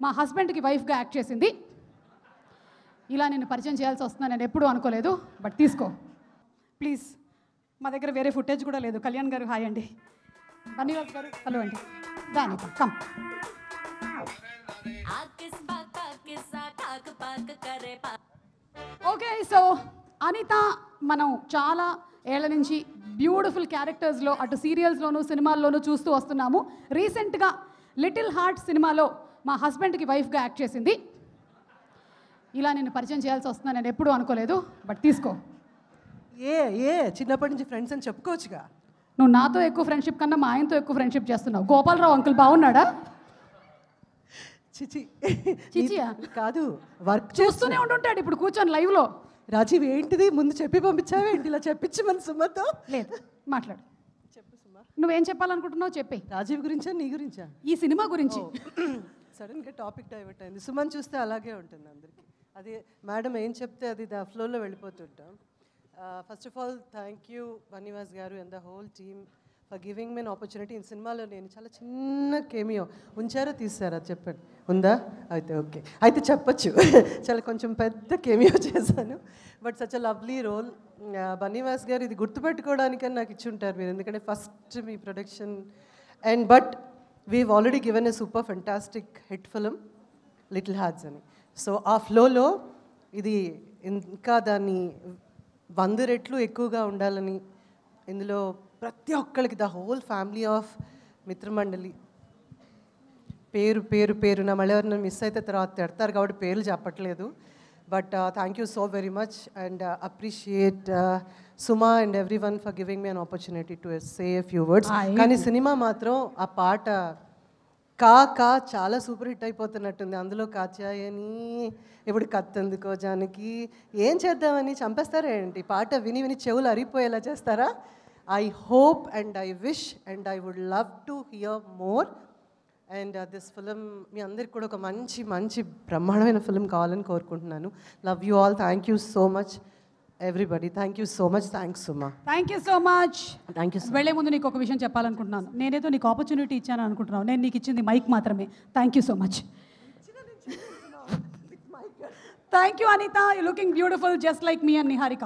మా హస్బెండ్కి వైఫ్గా యాక్ట్ చేసింది. ఇలా నేను పరిచయం చేయాల్సి వస్తుందని నేను ఎప్పుడూ అనుకోలేదు. బట్ తీసుకో ప్లీజ్. మా దగ్గర వేరే ఫుటేజ్ కూడా లేదు. కళ్యాణ్ గారు హాయ్ అండి. బన్నీవాస్ గారు హలో అండి. దాని కమ్. ఓకే, సో అనిత మనం చాలా ఏళ్ల నుంచి బ్యూటిఫుల్ క్యారెక్టర్స్లో అటు సీరియల్స్లోనూ సినిమాల్లోనూ చూస్తూ వస్తున్నాము. రీసెంట్గా లిటిల్ హార్ట్ సినిమాలో మా హస్బెండ్కి వైఫ్గా యాక్ట్ చేసింది. ఇలా నేను పరిచయం చేయాల్సి వస్తుందని నేను ఎప్పుడూ అనుకోలేదు. బట్ తీసుకో. చిన్నప్పటి నుంచి ఫ్రెండ్స్ అని చెప్పుకోవచ్చుగా. నువ్వు నాతో ఎక్కువ ఫ్రెండ్షిప్ కన్నా మా ఆయనతో ఎక్కువ ఫ్రెండ్షిప్ చేస్తున్నావు. గోపాలరావు అంకుల్ బాగున్నాడా? చిచియా కాదు, వర్క్ చూస్తూనే ఉంటుంటాడు ఇప్పుడు కూర్చొని లైవ్లో. రాజీవ్ ఏంటిది ముందు చెప్పి పంపించావే ఏంటి? ఇలా చెప్పించమని సుమతో. లేదు మాట్లాడు. చెప్పు సుమ, నువ్వేం చెప్పాలనుకుంటున్నావు చెప్పి. రాజీవ్ గురించా నీ గురించా? ఈ సినిమా గురించి. సడన్గా టాపిక్ డైవర్ట్ అయింది. సుమన్ చూస్తే అలాగే ఉంటుంది అందరికీ. అది మేడం ఏం చెప్తే అది దా ఫ్లోలో వెళ్ళిపోతుంటాం. First of all thank you Bunny Vas గారు and the whole team for giving me an opportunity. ఈ సినిమాలో నేను చాలా చిన్న కేమియో ఉంచారో తీసారా చెప్పండి. ఉందా? అయితే ఓకే, అయితే చెప్పచ్చు. చాలా కొంచెం పెద్ద కేమియో చేశాను. But such a lovely role. Bunny Vas గారు ఇది గుర్తుపెట్టుకోవడానికని నాకు ఇచ్చి ఉంటారు మీరు, ఎందుకంటే ఫస్ట్ మీ production. And but we've already given a super fantastic hit film Little Hearts అని. సో ఆ ఫ్లోలో ఇది ఇంకా దాన్ని 100 రెట్లు ఎక్కువగా ఉండాలని, ఇందులో ప్రతి ఒక్కరికి ద హోల్ ఫ్యామిలీ ఆఫ్ మిత్రమండలి పేరు పేరు పేరున మళ్ళీ ఎవరైనా మిస్ అయితే తర్వాత తిడతారు కాబట్టి పేర్లు చెప్పట్లేదు. But thank you so very much and appreciate Suma and every one for giving me an opportunity to say a few words. కానీ సినిమా మాత్రం ఆ పాట కా చాలా సూపర్ హిట్ అయిపోతున్నట్టుంది. అందులో కాచాయని ఇప్పుడు కత్తందుకో జానకి ఏం చేద్దామని చంపేస్తారా ఏంటి? పాట విని విని చెవులు అరిగిపోయేలా చేస్తారా? I hope and I wish and I would love to hear more. And this film మీ అందరికి కూడా ఒక మంచి మంచి బ్రహ్మాండమైన ఫిలిం కావాలని కోరుకుంటున్నాను. Love you all. Thank you so much everybody. Thank you so much. Thanks Suma. Thank you so much. Thank you. వెళ్లే ముందు నీకు ఒక విషయం చెప్పాలనుకుంటున్నాను. నేనేదో నీకు ఆపర్చునిటీ ఇచ్చాను అనుకుంటున్నాను. నేను నీకు ఇచ్చింది మైక్ మాత్రమే. Thank you so much. Thank you Anitha. You looking beautiful just like me and Niharika.